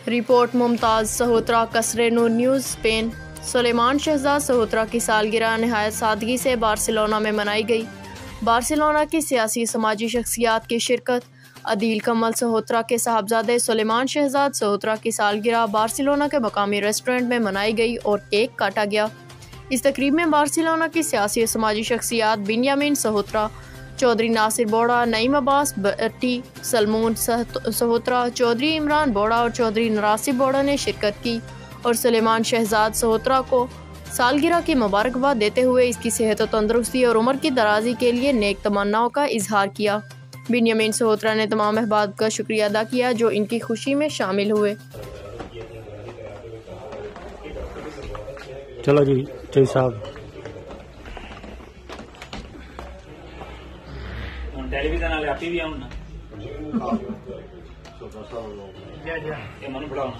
Report Mumtaz सहोत्रा, कसरे नूर news, Spain. Suleman Shahzad सहोत्रा की सालगिरह नहायत सादगी से बार्सिलोना में मनाई गई। बार्सिलोना की सियासी समाजी शख्सियात की शिरकत। अदील कमल सहोत्रा के साहबजादे सुलेमान शहजाद सहोत्रा की सालगिरह बार्सिलोना के मकामी रेस्टोरेंट में मनाई गई और केक काटा गया। इस तकरीब में बार्सिलोना की सियासी और समाजी शख्सियात बिन्यामिन सहोत्रा, चौधरी नासिर बोड़ा, नईम अब्बास भट्टी, सलमून सहोत्रा, चौधरी इमरान बोड़ा और चौधरी नरासिब बोड़ा ने शिरकत की और सुलेमान शहजाद सहोत्रा को सालगिरह की मुबारकबाद देते हुए इसकी सेहत और तंदुरुस्ती और उम्र की दराजी के लिए नेक तमन्नाओं का इजहार किया। बिन्यामिन सहोत्रा ने तमाम अहबाब का शुक्रिया अदा किया जो इनकी खुशी में शामिल हुए। चलो जी साहब, टेलीविजन वाले आप भी आउन ना, ये मन बढ़ाओ।